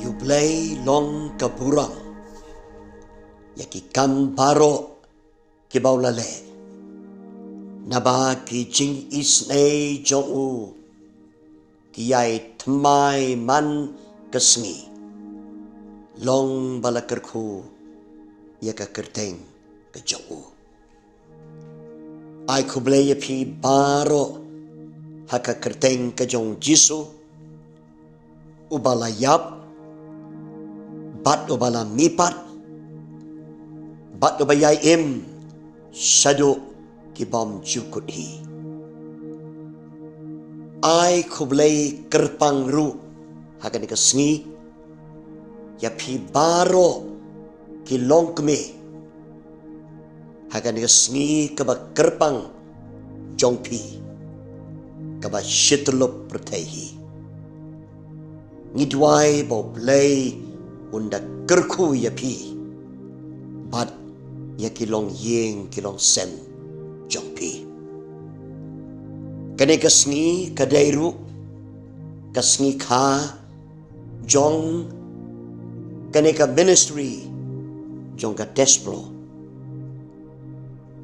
Yublay long kaburang yaki kambaro kibaulale naba ki jing isnay jong kiyay tmay man kasngi long balakerku yaka kerteng ke jong ay kublay yapi baro haka kerteng ke jong Jisu ubalayap bat ubala mipat bat ubayay im sadu kibam jukut hi ay kublay kerpang ru hagan ikasngi yapi baro kilong kme hagan ikasngi kaba kerpang jongpi kaba shitlup pertehi ngidway bo play unda kerku yapi bat ya kilong yeng kilong sen jongpi kane kasngi kadairu kasngi kha jong kane ka ministry jong ka despro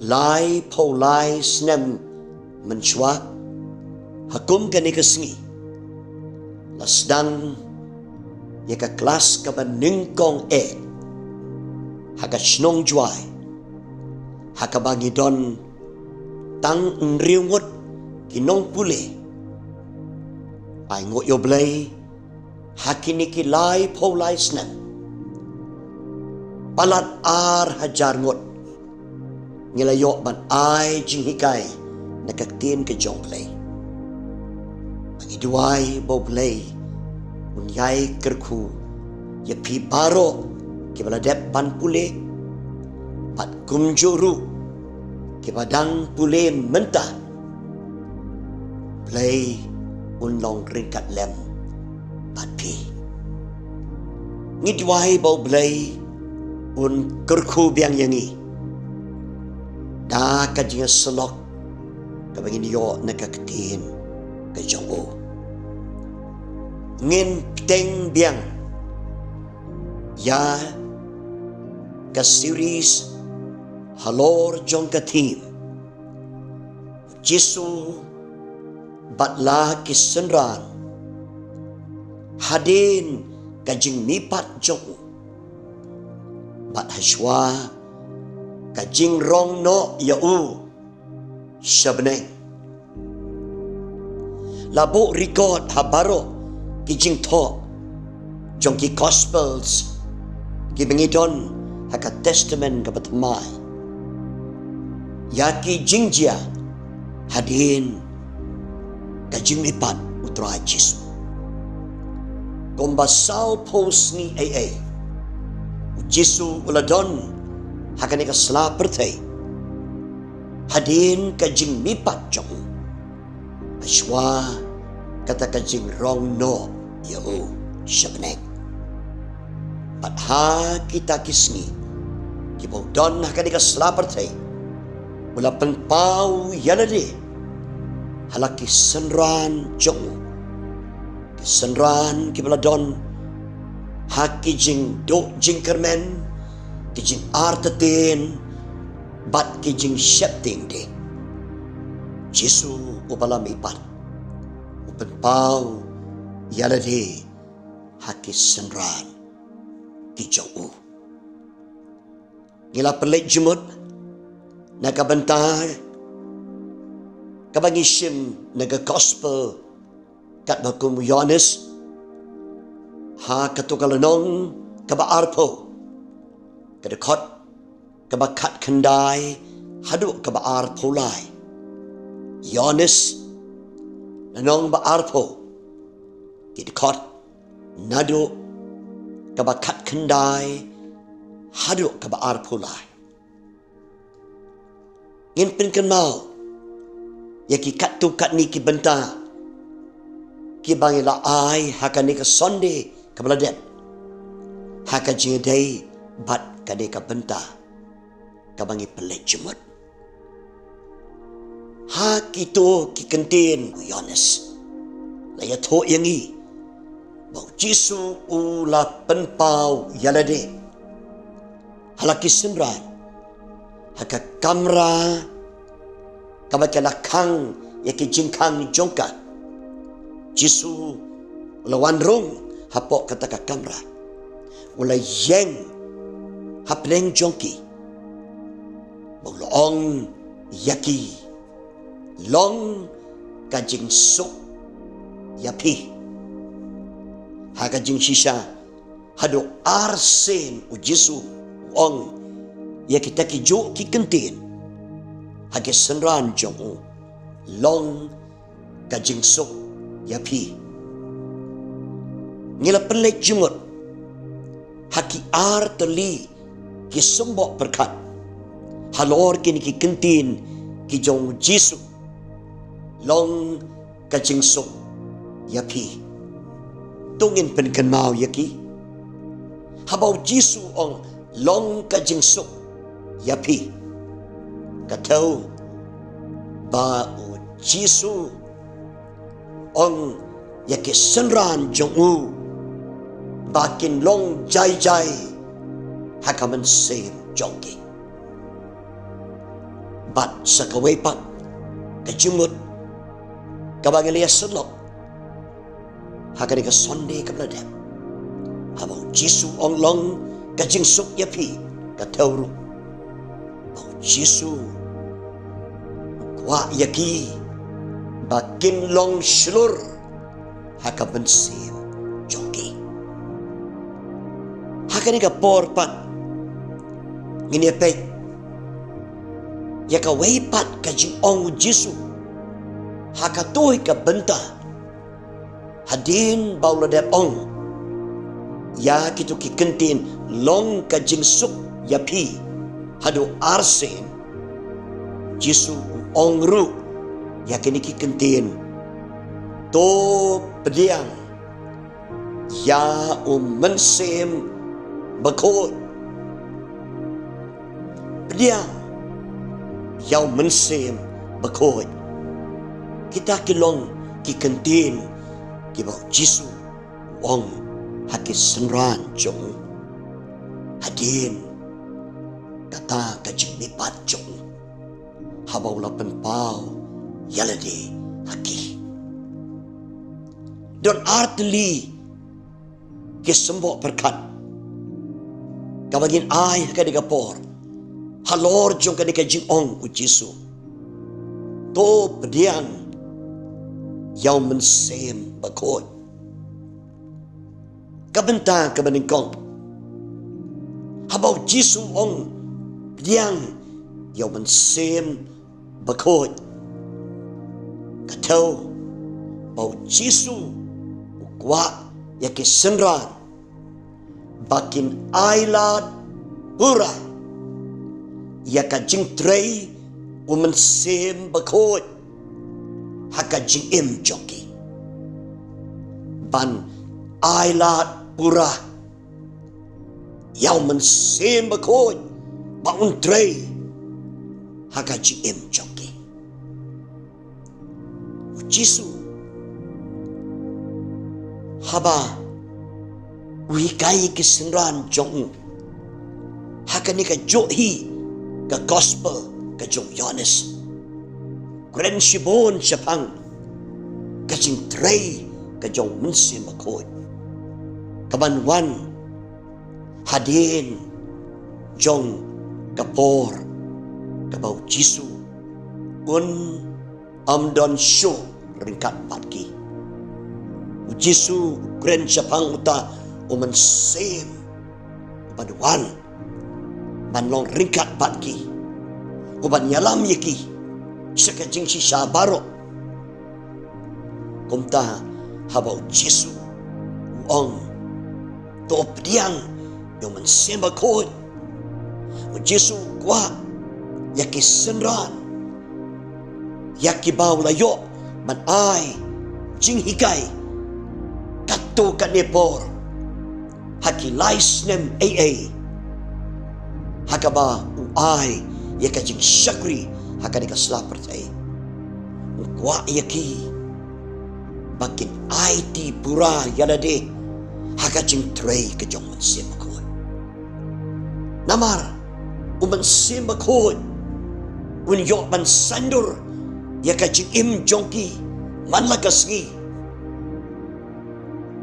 lai po lai snem menchwa hakum kane kasngi lasdang yaka kelas ka ningkong haka snong juai haka bangidon tang ngriungot kinong pule ay ngot yoblay hakini kilay polay snem palat ar hajar ngot ngilayo ban ay jinghikay nakaktin ke jongplay magiduay boblay unyay kerku yapi baro kibaladep pan pule pat kumjuru kibadang pule mentah play unlong ringkat lem pat pi ngidway bau play un kerku biang yangi da kajinga selok kabangin yo nakaktin ke jongo ngin teng biang ya ka series halor jong ka team Jisu batla ki synran hadien ka Jingmihpat jong bat haswa ka jingrong no yau shabneng labo record habaro ki jing tho jong ki gospels ki bengidon haka testament ka batmai ya ki jingjia hadien ka Jingmihpat utra Jisu kombasau pos ni Jisu uladon haka ni ka slapertay hadien ka Jingmihpat jong aswa kata ka jingrong no yau shabneng pat ha kita kisni kibau don haka di kaslapertay mula penpau yanade halaki synran jong synran kibaladon haki jing do jing kermen ki jing artatin bat ki jing shepting de Jisu ubala mipat penpau yalade haki synran ki jong ngila pelik jemut nakabentar kabangishim naga gospel kat bakum Ioannis ha katukalanong kabaarpo kadekot kabakat kendai haduk kabaar polai Ioannis nanong baarpo kidikot nado kabakat kendai haduk kabaar polai ngin pinkan mau yaki kat tu kat ni ki benta ki bangila ai hakani ka sonde kabaladet haka jingdai bat kade ka benta kabangi pelet jemut ha kito ki kentin Ioannis laya tho yangi Bau Jisu ula penpau yalade. Halaki synran. Haka kamra kabaka lakang yaki jingkang jongka. Jisu ula wanrung hapok kataka kamra. Ula yeng hapleng jongki. Bau loong yaki. Long kajing sok yapi. Haka jing shisha hado arsen u Jisu ong ya kita ki jo ki kentin hake synran jong long kajing sok yapi. Ngila pelek jumut haki ar teli ki sembok berkat halor kini ki kentin ki jong Jisu long kajing sok yapi. Tungin penken mau yaki habau Jisu ong long kajing sok yapi. Katau ba u Jisu ong yaki synran jong u bakin long jai jai hakaman sem jongki. Bat sakawepat kajumut kabangalia selok hakani ka sonde ka bladem habau Jisu ong long kajing sok yapi katauru bau Jisu kwa yaki bakin long shlur hakaban sim jongki. Hakani ka porpat ngini pek yaka weipat kajing ong Jisu hakatoi ka benta hadien bau ladep ong ya kitu ki kentin long kajing suk yapi hado arsen Jisu ong ru ya kini ki kentin to pediang ya mensem bakot pediang ya mensem bakot kita kilong ki kentin ki bau Jisu ong haki synran jong hadien kata ka Jingmihpat jong habau lapan pau yalade haki don artli ki sembok berkat kabagin ai ka digapor halor jong ka jing ong u Jisu to pediang yaw mensem bakot kabenta kabaningkong habau Jisu ong diang yaw mensem bakot katau bau Jisu ukwa yaki synran bakin ailat pura yaka jing trei mensem bakot haka jing im joki ban ailat pura yaw mensem bakot baun trei haka jing im joki Jisu haba wikai ki synran jong haka ni ka johi ka gospel ka jong Ioannis kren shibon shapang kajing trei kajong mensem bakot kabanwan hadien jong kapor kabau Jisu un amdon show ringkat patki Jisu kren shapang uta mensem baduan banlong ringkat patki uban yalam yaki sekajing sisa barok kumta habau Jisu ong to pediang yang mensem bakot Jisu kwa yaki synran yaki bau layo man ai jing hikai kato kanepor haki lais nem hakaba ai yaka jing syakri haka dika slapertai kwa yaki bakin IT pura yalade haka jing tray ke jong mensim ko. Namar mensim ko un yo ban sandur ya ka jing im jongki man la kasngi.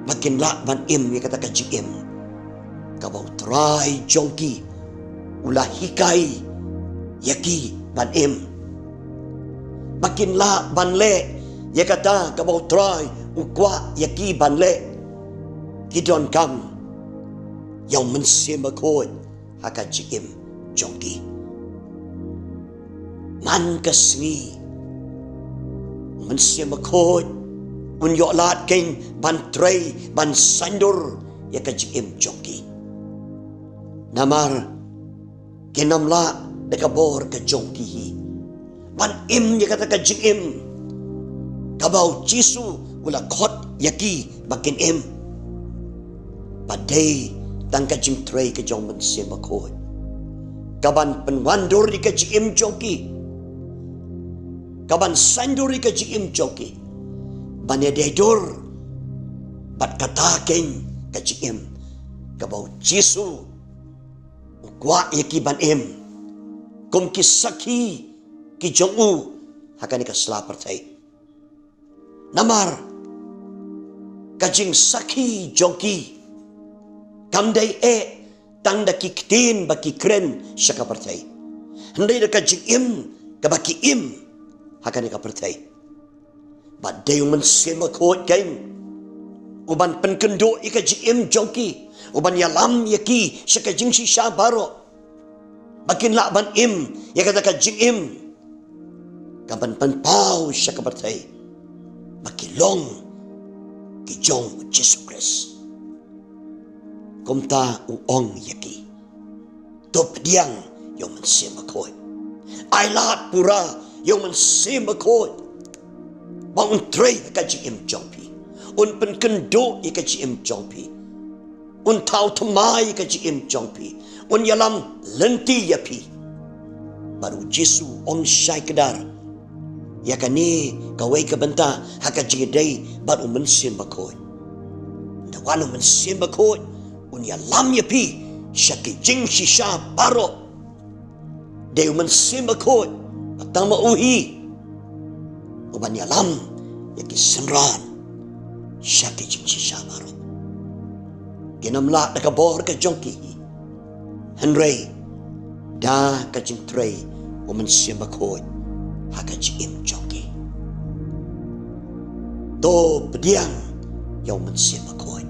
Makin la ban im ya kata ka jing im. Ka bau try jongki ulah hikai yaki ban im. Makin la ban le ya kata ka bau try ukwa yaki ban le. Kidon kam yang mensim ko haka jing im jongki. Man kasngi mensim ko un yo lat king ban tray ban sandur ya ka jing im jongki. Namar kinamla dekabor ke jongki hi. Ban im ya kata ka jing im. Kabau Jisu ula khot yaki bakin im. Padai tang ka jing tray ke jong mensim ko. Kaban penwandur di ka jing im jongki. Kaban sandur di ka jing im jongki. Banededur bat kataking ka jing im. Kabau Jisu ukwa yaki ban im. Kum kisaki ki jongu hakani ka slapartai. Namar kajing saki jongki kamdai tang da kiktin baki kren syaka partai. Handai da kajing im kabaki im hakani ka partai. Badai mensema kot kain uban penkendo ikajing im jongki uban yalam yaki syaka jing shisha baro. Bakin la ban im ya kata kajing im kaban penpau syaka partai. Baki long ki jong Jisu Kris. Kumta uong yaki. Top diang yung mensim ko. Ay lahat pura yung mensim ko. Baun tray kajing im jongpi. Un penkendo ikajing im jongpi. Un tau tamay kajing im jongpi. Un yalam lenti yapi. Baru Jisu om syai kedar. Ya kani kawai kebenta haka jingidai baru mensim bakoi. Dawanu mensim bakoi un yalam yapi syaki jing shisha baro. Deu mensim bakoi patama uhi. Uban yalam yaki synran syaki jing shisha baro. Kinamla nakabor ka jongki. Henry da ka jing tray mensim bakoi. Haka jing im jongki. To pediang yang mensim bakoi.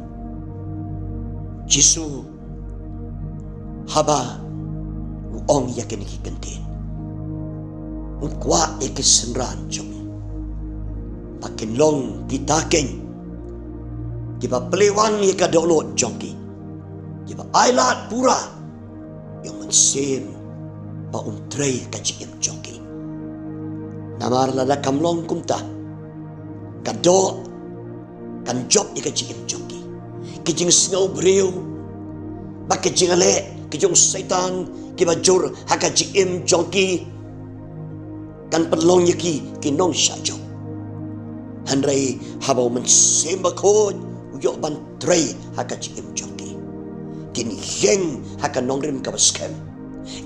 Jisu haba uong yakin ikikantin. Ukwa ikisynran jong. Pakin long kitaking. Kiba pelewang ikadolot jongki. Kiba ailat pura yang mensim pauntray ka jing im jongki. Namar lada kamlong kumta kado kan job ika jing im jongki kijing snow breu bak kijing ale kijong setan kibajur haka jing im jongki kan pelong yaki kinong syajong hanrai habau mensim bakod uyo ban tray haka jing im jongki kin yeng haka nongrim kabaskem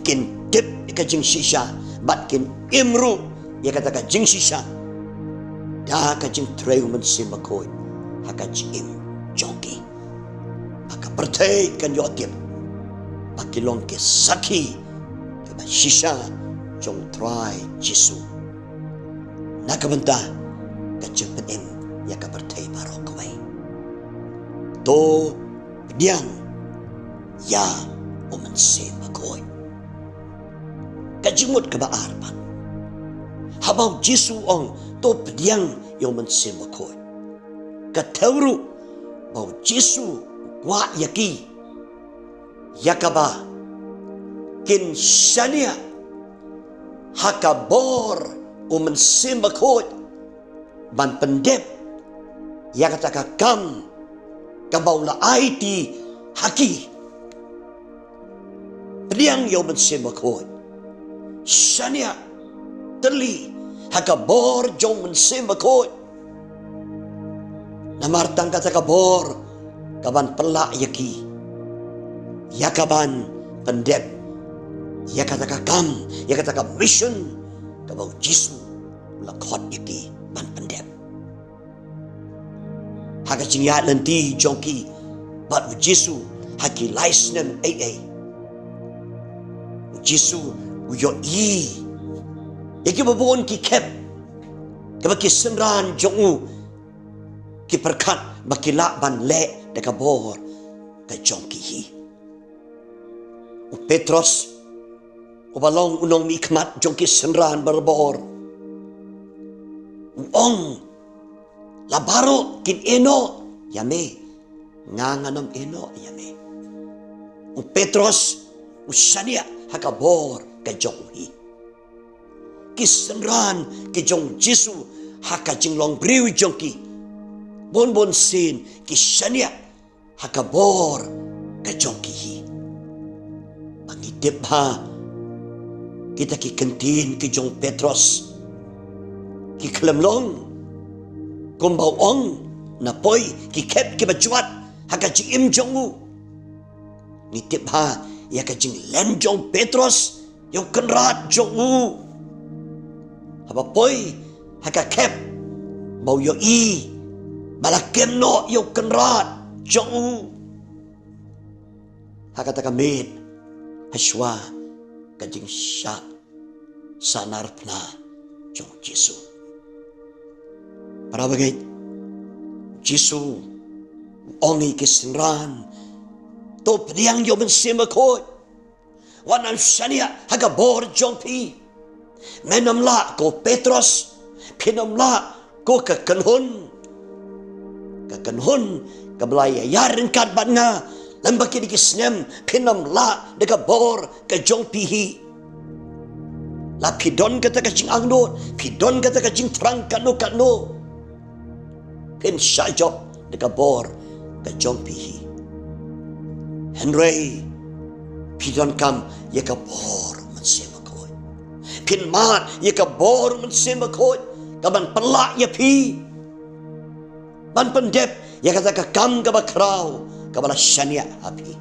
kin dip ika jing shisha bat kin imru ya kata jing shisha da jing tray mensim bakoi haka jing jongki haka pertai kan yotim pakilong ke saki ke shisha jong try Jisu nakabenta ka jing penim ya ka pertai baro kawai to diang ya mensim bakoi ka jingmut ka baar pan habau Jisu ong to pediang yang mensim bakoi. Katawru bau Jisu wa yaki yakaba kin syania hakabor mensim bakoi ban pendep yakataka kam kabau la aiti haki pediang yang mensim bakoi syania terli hakabor jong mensim bakoi. Namartang kata kabor kaban pelak yaki, yakaban pendep, yakataka kam, yakataka mission, kabau Jisu lakot yaki ban pendep. Haka cingya nanti jongki bat Jisu haki laisnem Jisu uyo yaki babon ki kep kabaki synran jongu ki perkat baki ban le deka bor ka jongki hi. Petros balong unong mikmat jongki synran berbor. Ong labaro kin eno yame nganganom eno yame. Petros usania hakabor ka jonghi. Kisynran ki jong Jisu haka jinglong briu jongki. Bon sin kisania hakabor ka jongki hi. Pangitip ha kita ki kentin ki jong Petros ki kelemlong kumbau ong napoi ki kep ki bacuat haka jing im jongu ngitip ha ya ka jing len jong Petros yo kenrat jongu haba poi haka kep bau yo balakem no yo kenrat jongu haka takamet haswa ka jing syak sanar pna jong Jisu. Para bagay Jisu ongi kisynran to pediang yo mensimakot wanan syania haga bor jong pi menamla ko Petros pinamla ko kekenhun kablaya yarin kat bat nga lembaki dikisnem pinamla deka bor ke jong pihi la pidon kata kacing angdo pidon kata kacing terang kano pen syajop deka bor ke jong pihi Henry pidon kam ya ka bor mensemakot pin mat ya ka bor mensemakot kaban pelak ya pi ban pendep ya kata ka kam ka bakrau kabala syania api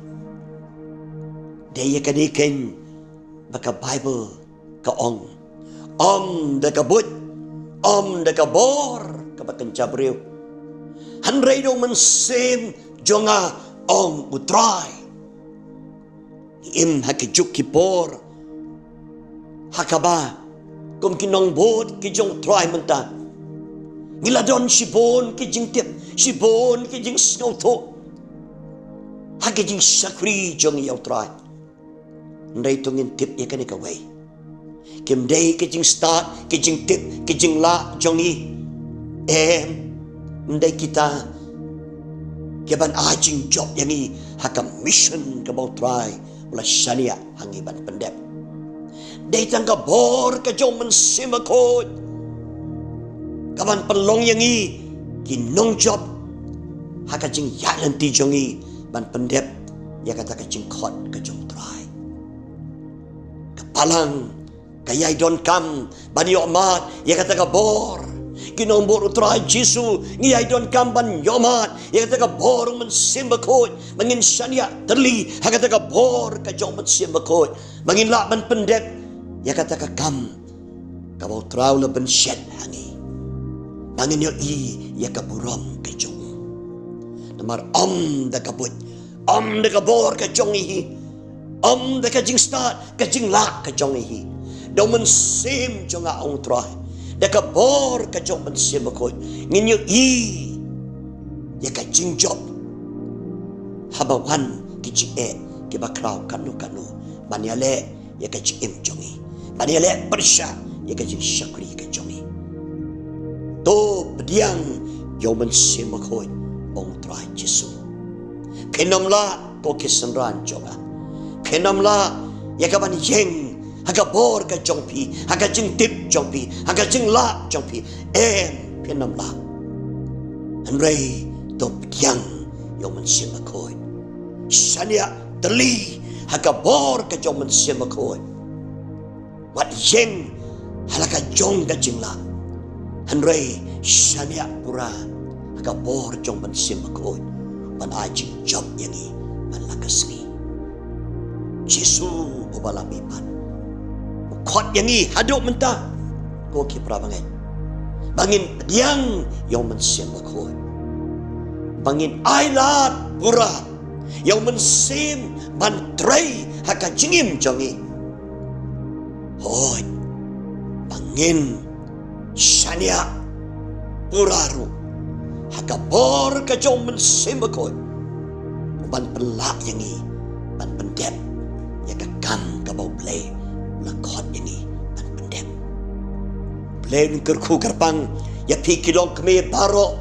dia kadiken baka Bible ka ong deka but deka bor kabakan jabriu hanrei do mensem jonga ong utrai im hakijuk kipor hakaba kum kinong bot ki jong trai mentan ngiladon sibon ki jing tip sibon ki jing snowto haki jing sakri jong yaw trai ndai tungin tip ya kanika way kim day ki jing start ki jing tip ki jing la jong ndai kita kiban ajing job yangi haka mission ka bau try ula syania hangi ban pendep dai tangka bor ka jong mensimakot kaban pelong yangi kinong job haka jing ya nanti jongi ban pendep ya kata ka jing khot ka jong try kapalang kayai don kam bani omat ya kata ka bor kinombor utrai Jisu ngiyai don kamban yomat ya kata ka bor mensimakot mangin syania terli ha kata ka bor ka jong mensimakot mangin la ban pendep ya kata ka kam ka bau trau la ben syet hangi mangin yo ya ka burom ka jong namar da ka but da ka bor ka jong da ka jing start ka jing la ka jong do mensim jonga ong trai deka bor ka jong mensimakot nginyo ya ka jing job habawan ki jing ki bakrau kanu maniale ya ka jing im jongi maniale persya ya ka jing syakri ka jongi to pediang yo mensimakot ong trai Jisu penamla ko kisynran jonga penamla ya ka ban yeng haga bor ka jong pi haga jing tip jong pi haga jing la jong pi pinam la Henry to piang yo mensimakot syania terli haga bor ka jong mensimakot wat yeng halaka jong ka jing la Henry syania pura haga bor jong mensimakot ban ajik job yang i ban lakas ni. Jisu Jingmihpat. Kot yang i haduk mentah. Ko ki prabangai. Bangin pediang yang mensim bakoi. Bangin ailat pura yang mensim bantrai haka jingim jongi. Hoi. Bangin syania puraru haka bor ka jong mensim bakoi. Ban pelak yang i ban pendep ya ka kam ka bau play lakot yang i ban pendep. Play kerku kerpang ya pi kilong keme baro.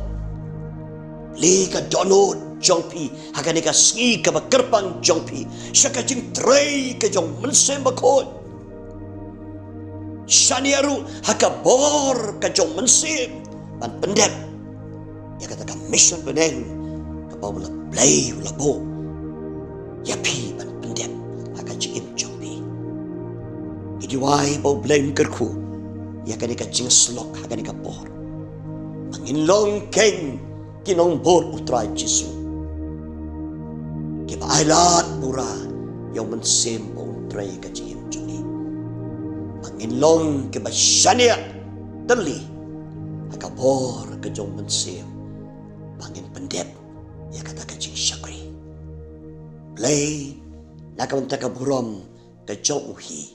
Play ka donut jongpi haka nika ski ka kerpang jongpi syaka jing tray ka jong mensim bakoi. Syaniaru haka bor ka jong mensim ban pendep ya kata ka mission beneng ka bau la play la bo ya pi ban pendep haka jing jongpi idiwai bau blame kerku ya kani ka jing slok haka nika bor mangin long keng kinong bor utrai Jisu ki bailat pura yang mensim bau utrai ka jing jongpi mangin long ke basyania teli haka bor ka jong mensim bangin pendep ya kata ka jing syakri play nakam taka burom ka jong uhi